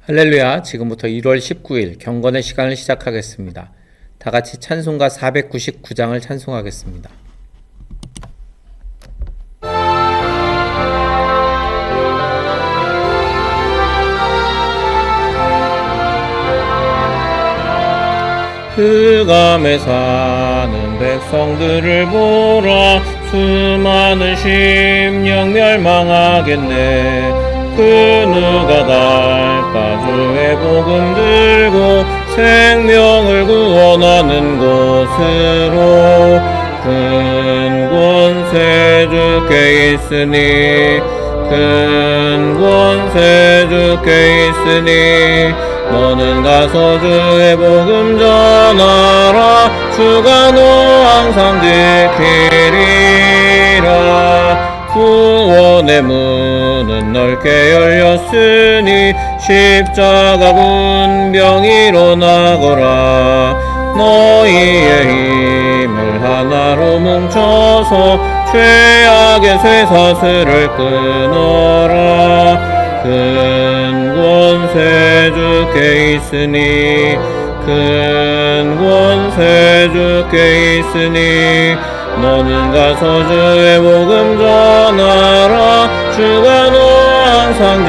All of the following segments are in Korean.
할렐루야. 지금부터 1월 19일 경건의 시간을 시작하겠습니다. 다 같이 찬송가 499장을 찬송하겠습니다. 흑암에 사는 백성들을 보라. 수많은 심령 멸망하겠네. 그 누가 달가주의 복음 들고 생명을 구원하는 곳으로. 큰 권세 주께 있으니, 큰 권세 주께 있으니, 너는 가서 주의 복음 전하라. 주가 너 항상 지키리라. 구원의 문은 넓게 열렸으니 십자가 군병 일어나거라. 너희의 힘을 하나로 뭉쳐서 죄악의 쇠사슬을 끊어라. 큰 권세 주께 있으니, 큰 권세 주께 있으니, 너는 가서 주의 복음 전하라. 주가 너 항상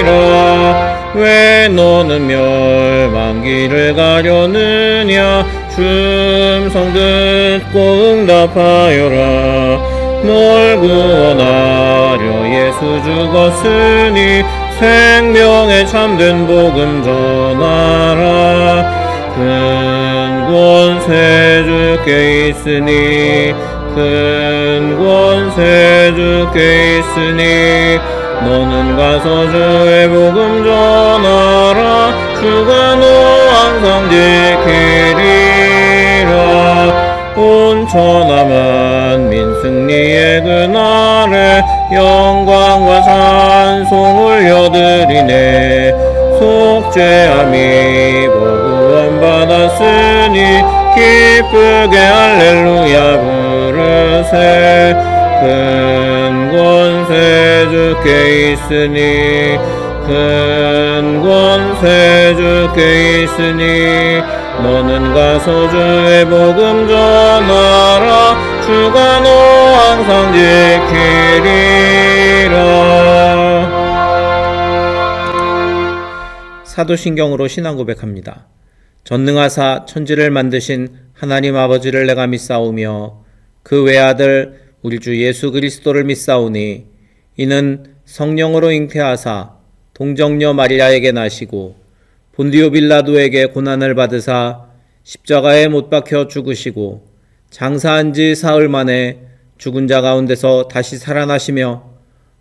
지키리라. 왜 너는 멸망기를 가려느냐. 춤성 듣고 응답하여라. 널 구원하려 예수 죽었으니 생명에 참된 복음 전하라. 큰 권세 주께 있으니, 큰 권세 주께 있으니, 너는 가서 주의 복음 전하라. 주가 너 항상 지키리라. 온 천하 만민 승리의 그날에 영광과 찬송 올려드리네. 속죄함이 구원 받았으니 기쁘게 할렐루야 부르세. 큰 권세 주께 있으니, 큰 권세 주께 있으니, 너는 가서 주의 복음 전하라. 주가 너 항상 지키리라. 사도신경으로 신앙 고백합니다. 전능하사 천지를 만드신 하나님 아버지를 내가 믿사오며 그 외아들 우리 주 예수 그리스도를 믿사오니, 이는 성령으로 잉태하사 동정녀 마리아에게 나시고 본디오 빌라도에게 고난을 받으사 십자가에 못 박혀 죽으시고 장사한 지 사흘 만에 죽은 자 가운데서 다시 살아나시며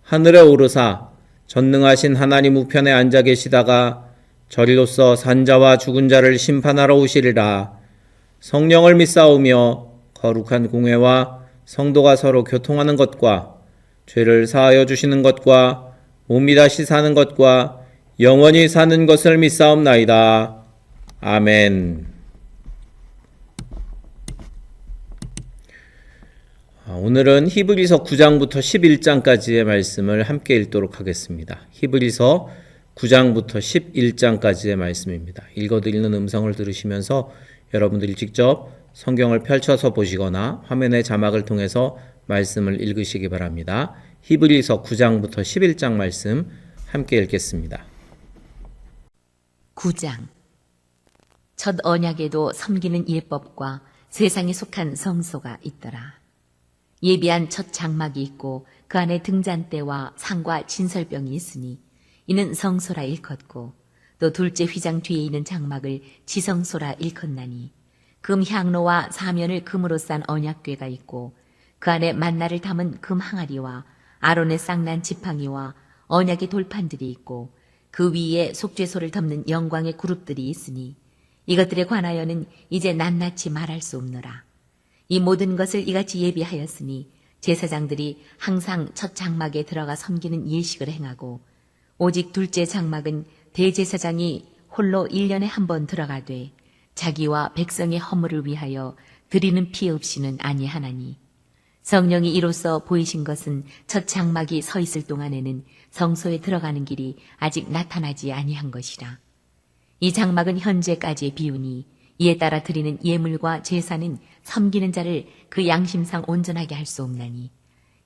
하늘에 오르사 전능하신 하나님 우편에 앉아 계시다가 저리로서 산자와 죽은 자를 심판하러 오시리라. 성령을 믿사오며 거룩한 공회와 성도가 서로 교통하는 것과 죄를 사하여 주시는 것과 몸이 다시 사는 것과 영원히 사는 것을 믿사옵나이다. 아멘. 오늘은 히브리서 9장부터 11장까지의 말씀을 함께 읽도록 하겠습니다. 히브리서 9장부터 11장까지의 말씀입니다. 읽어드리는 음성을 들으시면서 여러분들이 직접 성경을 펼쳐서 보시거나 화면의 자막을 통해서 말씀을 읽으시기 바랍니다. 히브리서 9장부터 11장 말씀 함께 읽겠습니다. 9장. 첫 언약에도 섬기는 예법과 세상에 속한 성소가 있더라. 예비한 첫 장막이 있고 그 안에 등잔대와 상과 진설병이 있으니 이는 성소라 일컫고, 또 둘째 휘장 뒤에 있는 장막을 지성소라 일컫나니, 금 향로와 사면을 금으로 싼 언약궤가 있고 그 안에 만나를 담은 금 항아리와 아론의 쌍난 지팡이와 언약의 돌판들이 있고 그 위에 속죄소를 덮는 영광의 그룹들이 있으니, 이것들에 관하여는 이제 낱낱이 말할 수 없노라. 이 모든 것을 이같이 예비하였으니 제사장들이 항상 첫 장막에 들어가 섬기는 예식을 행하고, 오직 둘째 장막은 대제사장이 홀로 1년에 한 번 들어가되 자기와 백성의 허물을 위하여 드리는 피 없이는 아니하나니, 성령이 이로써 보이신 것은 첫 장막이 서 있을 동안에는 성소에 들어가는 길이 아직 나타나지 아니한 것이라. 이 장막은 현재까지의 비유니 이에 따라 드리는 예물과 제사는 섬기는 자를 그 양심상 온전하게 할 수 없나니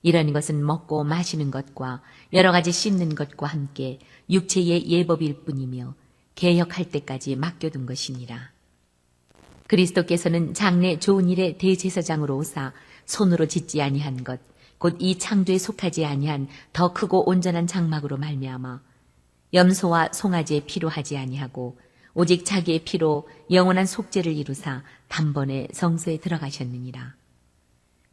이런 것은 먹고 마시는 것과 여러 가지 씻는 것과 함께 육체의 예법일 뿐이며 개혁할 때까지 맡겨둔 것이니라. 그리스도께서는 장래 좋은 일의 대제사장으로 오사 손으로 짓지 아니한 것, 곧 이 창조에 속하지 아니한 더 크고 온전한 장막으로 말미암아 염소와 송아지의 피로 하지 아니하고 오직 자기의 피로 영원한 속죄를 이루사 단번에 성소에 들어가셨느니라.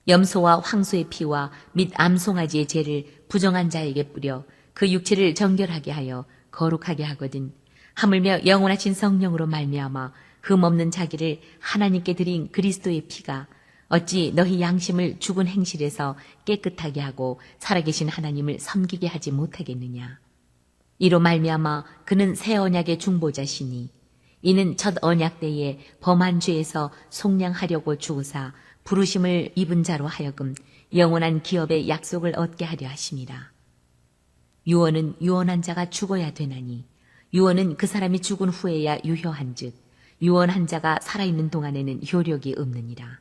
염소와 황소의 피와 및 암송아지의 죄를 부정한 자에게 뿌려 그 육체를 정결하게 하여 거룩하게 하거든 하물며 영원하신 성령으로 말미암아 흠없는 자기를 하나님께 드린 그리스도의 피가 어찌 너희 양심을 죽은 행실에서 깨끗하게 하고 살아계신 하나님을 섬기게 하지 못하겠느냐. 이로 말미암아 그는 새 언약의 중보자시니 이는 첫 언약 때에 범한 죄에서 속량하려고 죽으사 부르심을 입은 자로 하여금 영원한 기업의 약속을 얻게 하려 하심이라. 유언은 유언한 자가 죽어야 되나니 유언은 그 사람이 죽은 후에야 유효한즉 유언한 자가 살아있는 동안에는 효력이 없느니라.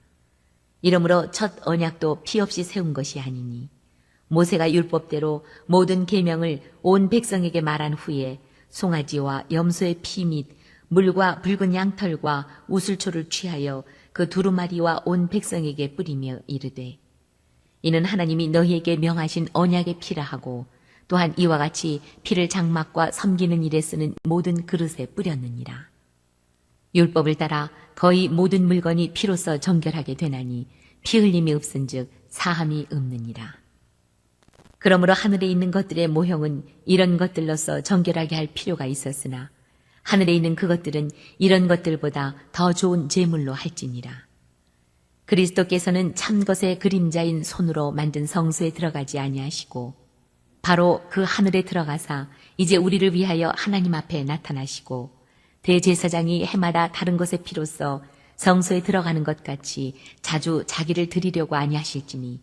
이러므로 첫 언약도 피 없이 세운 것이 아니니 모세가 율법대로 모든 계명을 온 백성에게 말한 후에 송아지와 염소의 피 및 물과 붉은 양털과 우슬초를 취하여 그 두루마리와 온 백성에게 뿌리며 이르되 이는 하나님이 너희에게 명하신 언약의 피라 하고 또한 이와 같이 피를 장막과 섬기는 일에 쓰는 모든 그릇에 뿌렸느니라. 율법을 따라 거의 모든 물건이 피로써 정결하게 되나니 피 흘림이 없은즉 사함이 없느니라. 그러므로 하늘에 있는 것들의 모형은 이런 것들로서 정결하게 할 필요가 있었으나 하늘에 있는 그것들은 이런 것들보다 더 좋은 제물로 할지니라. 그리스도께서는 참 것의 그림자인 손으로 만든 성소에 들어가지 아니하시고 바로 그 하늘에 들어가사 이제 우리를 위하여 하나님 앞에 나타나시고 대제사장이 해마다 다른 것의 피로써 성소에 들어가는 것 같이 자주 자기를 드리려고 아니하실지니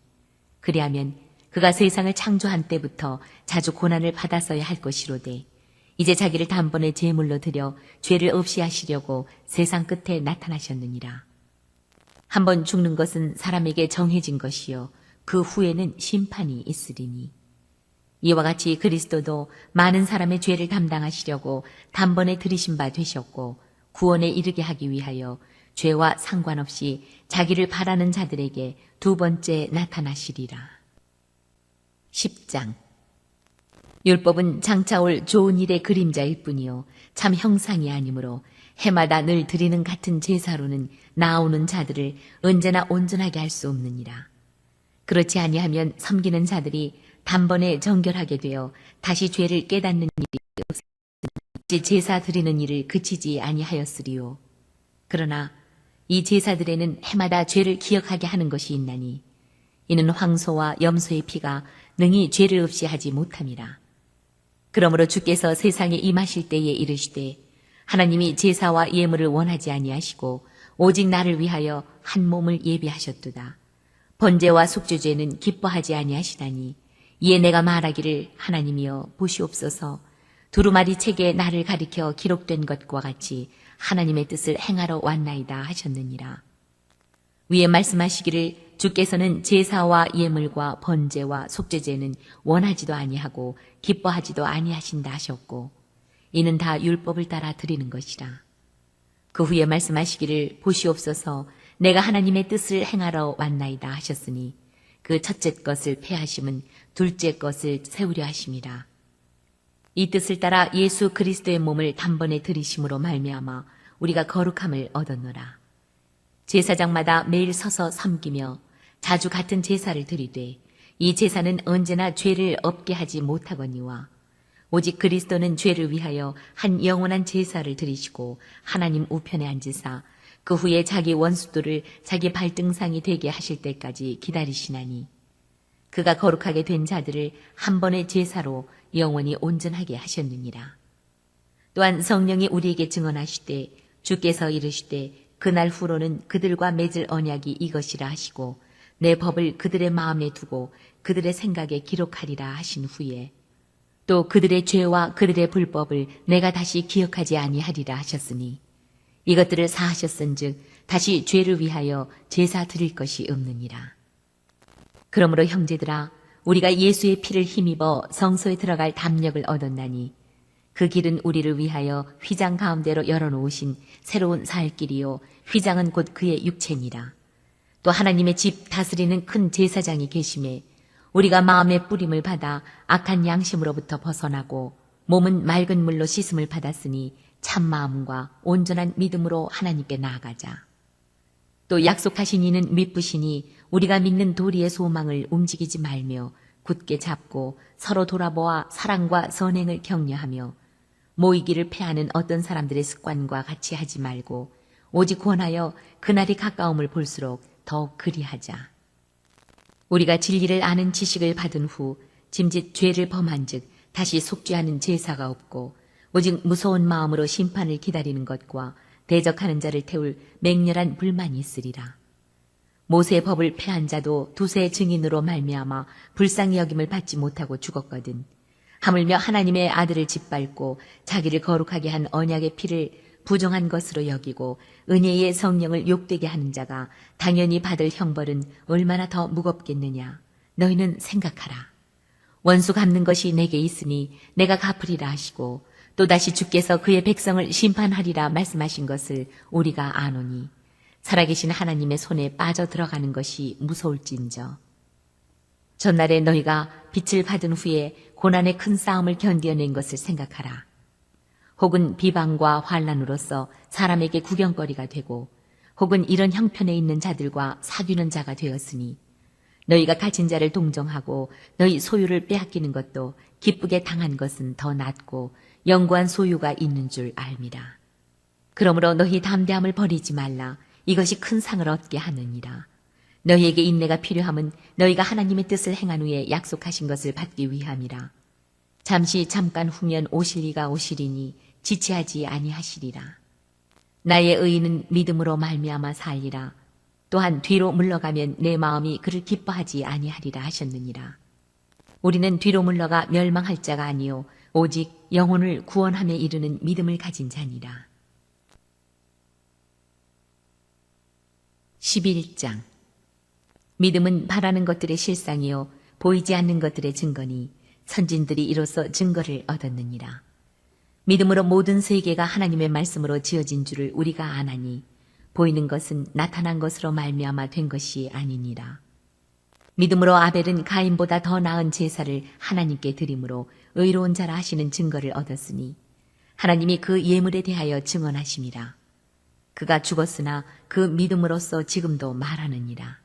그리하면 그가 세상을 창조한 때부터 자주 고난을 받았어야 할 것이로되 이제 자기를 단번에 제물로 드려 죄를 없이 하시려고 세상 끝에 나타나셨느니라. 한번 죽는 것은 사람에게 정해진 것이요 그 후에는 심판이 있으리니 이와 같이 그리스도도 많은 사람의 죄를 담당하시려고 단번에 들이신 바 되셨고 구원에 이르게 하기 위하여 죄와 상관없이 자기를 바라는 자들에게 두 번째 나타나시리라. 10장 율법은 장차 올 좋은 일의 그림자일 뿐이요 참 형상이 아니므로 해마다 늘 드리는 같은 제사로는 나오는 자들을 언제나 온전하게 할 수 없느니라. 그렇지 아니하면 섬기는 자들이 단번에 정결하게 되어 다시 죄를 깨닫는 일이 없으니 제사 드리는 일을 그치지 아니하였으리요. 그러나 이 제사들에는 해마다 죄를 기억하게 하는 것이 있나니 이는 황소와 염소의 피가 능히 죄를 없이 하지 못함이라. 그러므로 주께서 세상에 임하실 때에 이르시되 하나님이 제사와 예물을 원하지 아니하시고 오직 나를 위하여 한 몸을 예비하셨도다. 번제와 속죄제는 기뻐하지 아니하시다니 이에 내가 말하기를 하나님이여 보시옵소서 두루마리 책에 나를 가리켜 기록된 것과 같이 하나님의 뜻을 행하러 왔나이다 하셨느니라. 위에 말씀하시기를 주께서는 제사와 예물과 번제와 속죄제는 원하지도 아니하고 기뻐하지도 아니하신다 하셨고 이는 다 율법을 따라 드리는 것이라. 그 후에 말씀하시기를 보시옵소서 내가 하나님의 뜻을 행하러 왔나이다 하셨으니 그 첫째 것을 폐하심은 둘째 것을 세우려 하심이라. 이 뜻을 따라 예수 그리스도의 몸을 단번에 들이심으로 말미암아 우리가 거룩함을 얻었노라. 제사장마다 매일 서서 섬기며 자주 같은 제사를 드리되 이 제사는 언제나 죄를 없게 하지 못하거니와 오직 그리스도는 죄를 위하여 한 영원한 제사를 드리시고 하나님 우편에 앉으사 그 후에 자기 원수들을 자기 발등상이 되게 하실 때까지 기다리시나니 그가 거룩하게 된 자들을 한 번의 제사로 영원히 온전하게 하셨느니라. 또한 성령이 우리에게 증언하시되 주께서 이르시되 그날 후로는 그들과 맺을 언약이 이것이라 하시고 내 법을 그들의 마음에 두고 그들의 생각에 기록하리라 하신 후에 또 그들의 죄와 그들의 불법을 내가 다시 기억하지 아니하리라 하셨으니 이것들을 사하셨은즉 다시 죄를 위하여 제사 드릴 것이 없느니라. 그러므로 형제들아, 우리가 예수의 피를 힘입어 성소에 들어갈 담력을 얻었나니 그 길은 우리를 위하여 휘장 가운데로 열어놓으신 새로운 살 길이요 휘장은 곧 그의 육체니라. 또 하나님의 집 다스리는 큰 제사장이 계심에 우리가 마음의 뿌림을 받아 악한 양심으로부터 벗어나고 몸은 맑은 물로 씻음을 받았으니 참 마음과 온전한 믿음으로 하나님께 나아가자. 또 약속하신 이는 믿으시니 우리가 믿는 도리의 소망을 움직이지 말며 굳게 잡고 서로 돌아보아 사랑과 선행을 격려하며 모이기를 패하는 어떤 사람들의 습관과 같이 하지 말고 오직 권하여 그날이 가까움을 볼수록 더욱 그리하자. 우리가 진리를 아는 지식을 받은 후 짐짓 죄를 범한 즉 다시 속죄하는 제사가 없고 오직 무서운 마음으로 심판을 기다리는 것과 대적하는 자를 태울 맹렬한 불만이 있으리라. 모세의 법을 폐한 자도 두세 증인으로 말미암아 불쌍히 여김을 받지 못하고 죽었거든. 하물며 하나님의 아들을 짓밟고 자기를 거룩하게 한 언약의 피를 부정한 것으로 여기고 은혜의 성령을 욕되게 하는 자가 당연히 받을 형벌은 얼마나 더 무겁겠느냐. 너희는 생각하라. 원수 갚는 것이 내게 있으니 내가 갚으리라 하시고 또다시 주께서 그의 백성을 심판하리라 말씀하신 것을 우리가 아노니 살아계신 하나님의 손에 빠져 들어가는 것이 무서울진저. 전날에 너희가 빛을 받은 후에 고난의 큰 싸움을 견뎌낸 것을 생각하라. 혹은 비방과 환난으로서 사람에게 구경거리가 되고 혹은 이런 형편에 있는 자들과 사귀는 자가 되었으니 너희가 가진 자를 동정하고 너희 소유를 빼앗기는 것도 기쁘게 당한 것은 더 낫고 영구한 소유가 있는 줄 알미라. 그러므로 너희 담대함을 버리지 말라. 이것이 큰 상을 얻게 하느니라. 너희에게 인내가 필요함은 너희가 하나님의 뜻을 행한 후에 약속하신 것을 받기 위함이라. 잠깐 후면 오실 이가 오시리니 지체하지 아니하시리라. 나의 의인은 믿음으로 말미암아 살리라. 또한 뒤로 물러가면 내 마음이 그를 기뻐하지 아니하리라 하셨느니라. 우리는 뒤로 물러가 멸망할 자가 아니요 오직 영혼을 구원함에 이르는 믿음을 가진 자니라. 11장. 믿음은 바라는 것들의 실상이요 보이지 않는 것들의 증거니 선진들이 이로써 증거를 얻었느니라. 믿음으로 모든 세계가 하나님의 말씀으로 지어진 줄을 우리가 아나니 보이는 것은 나타난 것으로 말미암아 된 것이 아니니라. 믿음으로 아벨은 가인보다 더 나은 제사를 하나님께 드림으로 의로운 자라 하시는 증거를 얻었으니 하나님이 그 예물에 대하여 증언하심이라. 그가 죽었으나 그 믿음으로써 지금도 말하느니라.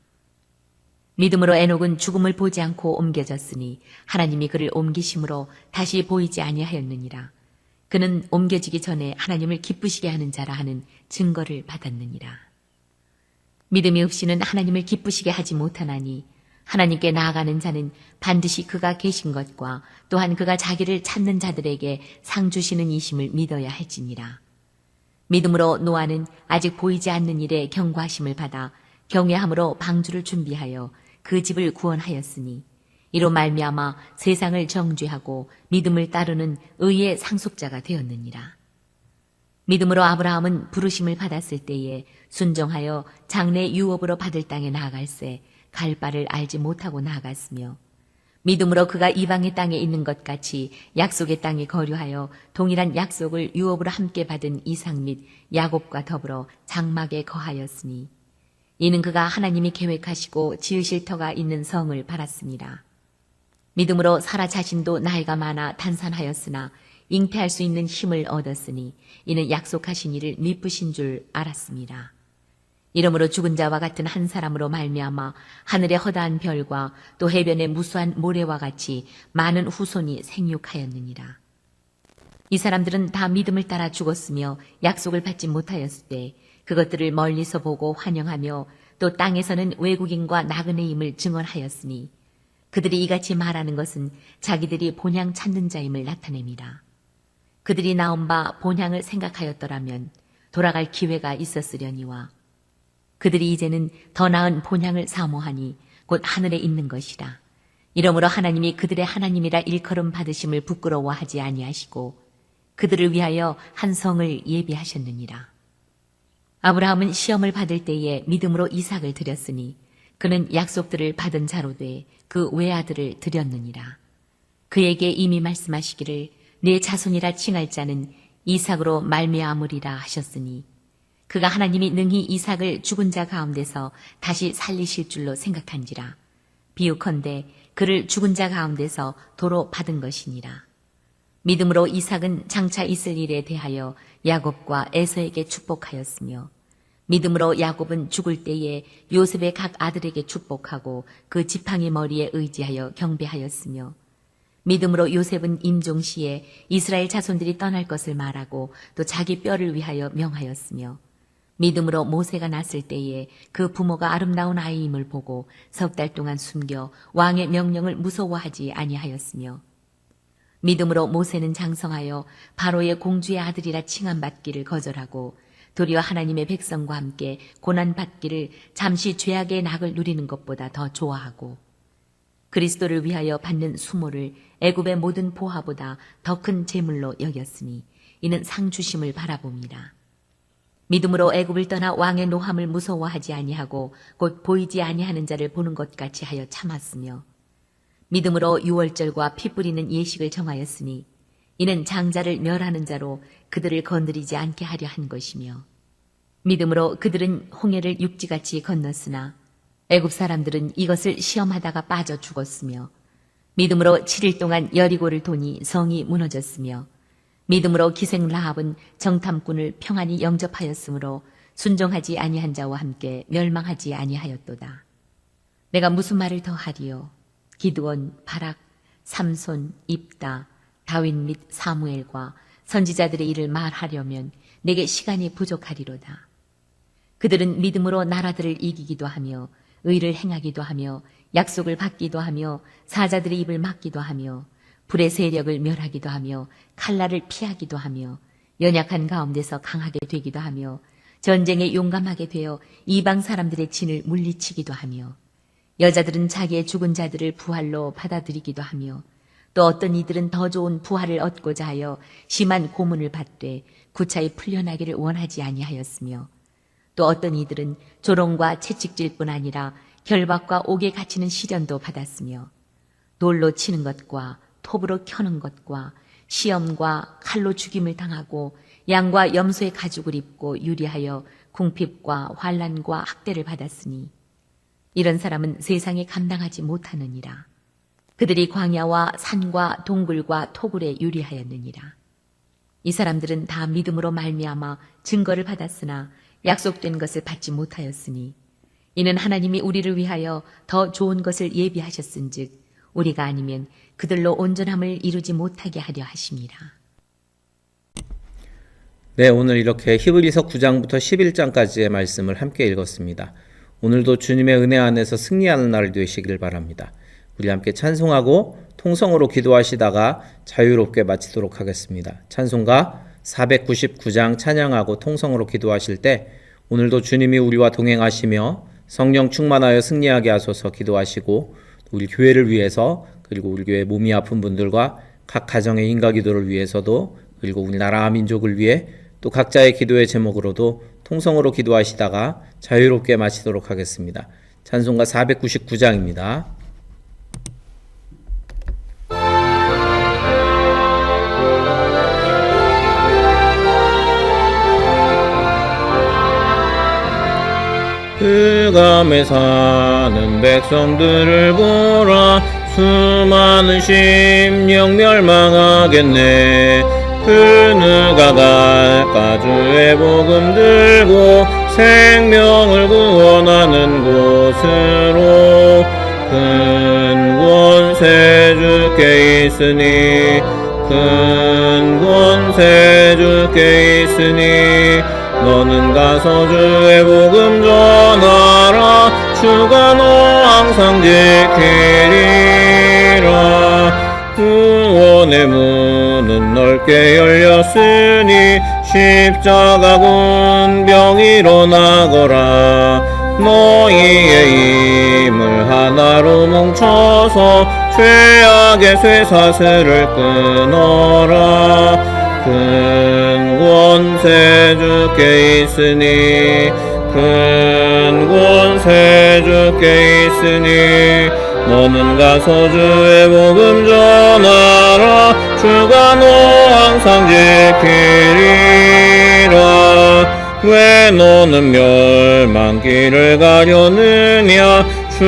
믿음으로 에녹은 죽음을 보지 않고 옮겨졌으니 하나님이 그를 옮기심으로 다시 보이지 아니하였느니라. 그는 옮겨지기 전에 하나님을 기쁘시게 하는 자라 하는 증거를 받았느니라. 믿음이 없이는 하나님을 기쁘시게 하지 못하나니 하나님께 나아가는 자는 반드시 그가 계신 것과 또한 그가 자기를 찾는 자들에게 상 주시는 이심을 믿어야 할지니라. 믿음으로 노아는 아직 보이지 않는 일에 경고하심을 받아 경외함으로 방주를 준비하여 그 집을 구원하였으니 이로 말미암아 세상을 정죄하고 믿음을 따르는 의의 상속자가 되었느니라. 믿음으로 아브라함은 부르심을 받았을 때에 순종하여 장래 유업으로 받을 땅에 나아갈새 갈 바를 알지 못하고 나아갔으며 믿음으로 그가 이방의 땅에 있는 것 같이 약속의 땅에 거류하여 동일한 약속을 유업으로 함께 받은 이삭 및 야곱과 더불어 장막에 거하였으니 이는 그가 하나님이 계획하시고 지으실 터가 있는 성을 바랐습니다. 믿음으로 사라 자신도 나이가 많아 단산하였으나 잉태할 수 있는 힘을 얻었으니 이는 약속하신 이를 미쁘신 줄 알았습니다. 이러므로 죽은 자와 같은 한 사람으로 말미암아 하늘의 허다한 별과 또 해변의 무수한 모래와 같이 많은 후손이 생육하였느니라. 이 사람들은 다 믿음을 따라 죽었으며 약속을 받지 못하였을 때 그것들을 멀리서 보고 환영하며 또 땅에서는 외국인과 나그네임을 증언하였으니 그들이 이같이 말하는 것은 자기들이 본향 찾는 자임을 나타냅니다. 그들이 나온 바 본향을 생각하였더라면 돌아갈 기회가 있었으려니와 그들이 이제는 더 나은 본향을 사모하니 곧 하늘에 있는 것이라. 이러므로 하나님이 그들의 하나님이라 일컬음 받으심을 부끄러워하지 아니하시고 그들을 위하여 한 성을 예비하셨느니라. 아브라함은 시험을 받을 때에 믿음으로 이삭을 드렸으니 그는 약속들을 받은 자로 돼 그 외아들을 드렸느니라. 그에게 이미 말씀하시기를 내 자손이라 칭할 자는 이삭으로 말미암으리라 하셨으니 그가 하나님이 능히 이삭을 죽은 자 가운데서 다시 살리실 줄로 생각한지라. 비유컨대 그를 죽은 자 가운데서 도로 받은 것이니라. 믿음으로 이삭은 장차 있을 일에 대하여 야곱과 에서에게 축복하였으며 믿음으로 야곱은 죽을 때에 요셉의 각 아들에게 축복하고 그 지팡이 머리에 의지하여 경배하였으며 믿음으로 요셉은 임종시에 이스라엘 자손들이 떠날 것을 말하고 또 자기 뼈를 위하여 명하였으며 믿음으로 모세가 났을 때에 그 부모가 아름다운 아이임을 보고 석 달 동안 숨겨 왕의 명령을 무서워하지 아니하였으며 믿음으로 모세는 장성하여 바로의 공주의 아들이라 칭함받기를 거절하고 도리어 하나님의 백성과 함께 고난받기를 잠시 죄악의 낙을 누리는 것보다 더 좋아하고 그리스도를 위하여 받는 수모를 애굽의 모든 보화보다 더 큰 재물로 여겼으니 이는 상 주심을 바라봅니다. 믿음으로 애굽을 떠나 왕의 노함을 무서워하지 아니하고 곧 보이지 아니하는 자를 보는 것 같이 하여 참았으며 믿음으로 유월절과 피 뿌리는 예식을 정하였으니 이는 장자를 멸하는 자로 그들을 건드리지 않게 하려 한 것이며 믿음으로 그들은 홍해를 육지같이 건넜으나 애굽 사람들은 이것을 시험하다가 빠져 죽었으며 믿음으로 7일 동안 여리고를 도니 성이 무너졌으며 믿음으로 기생 라합은 정탐꾼을 평안히 영접하였으므로 순종하지 아니한 자와 함께 멸망하지 아니하였도다. 내가 무슨 말을 더 하리요? 기드온, 바락, 삼손, 입다, 다윗 및 사무엘과 선지자들의 일을 말하려면 내게 시간이 부족하리로다. 그들은 믿음으로 나라들을 이기기도 하며 의를 행하기도 하며 약속을 받기도 하며 사자들의 입을 막기도 하며 불의 세력을 멸하기도 하며 칼날을 피하기도 하며 연약한 가운데서 강하게 되기도 하며 전쟁에 용감하게 되어 이방 사람들의 진을 물리치기도 하며 여자들은 자기의 죽은 자들을 부활로 받아들이기도 하며 또 어떤 이들은 더 좋은 부활을 얻고자 하여 심한 고문을 받되 구차히 풀려나기를 원하지 아니하였으며 또 어떤 이들은 조롱과 채찍질뿐 아니라 결박과 옥에 갇히는 시련도 받았으며 돌로 치는 것과 톱으로 켜는 것과 시험과 칼로 죽임을 당하고 양과 염소의 가죽을 입고 유리하여 궁핍과 환난과 학대를 받았으니 이런 사람은 세상에 감당하지 못하느니라. 그들이 광야와 산과 동굴과 토굴에 유리하였느니라. 이 사람들은 다 믿음으로 말미암아 증거를 받았으나 약속된 것을 받지 못하였으니 이는 하나님이 우리를 위하여 더 좋은 것을 예비하셨은즉 우리가 아니면 그들로 온전함을 이루지 못하게 하려 하심이라. 네, 오늘 이렇게 히브리서 9장부터 11장까지의 말씀을 함께 읽었습니다. 오늘도 주님의 은혜 안에서 승리하는 날 되시길 바랍니다. 우리 함께 찬송하고 통성으로 기도하시다가 자유롭게 마치도록 하겠습니다. 찬송가 499장 찬양하고 통성으로 기도하실 때 오늘도 주님이 우리와 동행하시며 성령 충만하여 승리하게 하소서 기도하시고 우리 교회를 위해서 그리고 우리 교회 몸이 아픈 분들과 각 가정의 인가기도를 위해서도 그리고 우리나라 민족을 위해 또 각자의 기도의 제목으로도 통성으로 기도하시다가 자유롭게 마치도록 하겠습니다. 찬송가 499장입니다. 흑암에 사는 백성들을 보라 수많은 심령 멸망하겠네 그 누가 갈까 주의 복음 들고 생명을 구원하는 곳으로 큰 권세 주께 있으니 큰 권세 주께 있으니 너는 가서 주의 복음 전하라 주가 너 항상 지키리라 구원의 문은 넓게 열렸으니 십자가 군병 일어나거라. 너희의 힘을 하나로 뭉쳐서 죄악의 쇠사슬을 끊어라. 큰 권세 주께 있으니 큰 권세 주께 있으니 너는 가서 주의 복음 전하라. 주가 너 항상 지키리라. 왜 너는 멸망길을 가려느냐. 주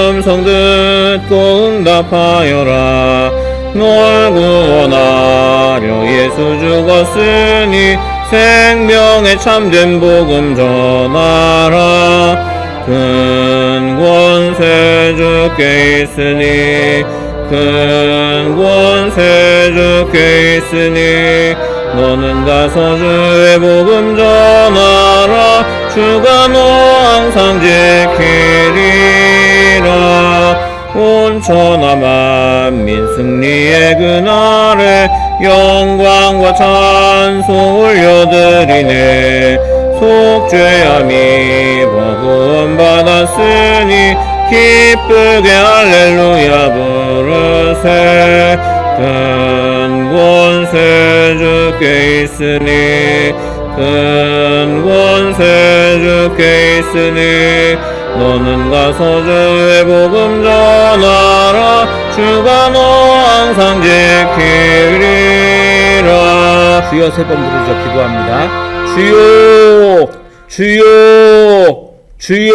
음성 듣고 응답하여라. 널 구원하려 예수 죽었으니 생명의 참된 복음 전하라. 큰 권세 주께 있으니 큰 권세 주께 있으니 너는 가서 주의 복음 전하라. 주가 너 항상 지키리라. 온 천하 만민 승리의 그날에 영광과 찬송 올려드리네. 속죄함이 구원 받았으니 기쁘게 할렐루야 부르세. 큰 권세 주께 있으니 큰 권세 주께 있으니 너는 가서 주의 복음 전하라. 주가 너 항상 지키리라. 주여 세 번 부르짖어 기도합니다. 주여 주여 주여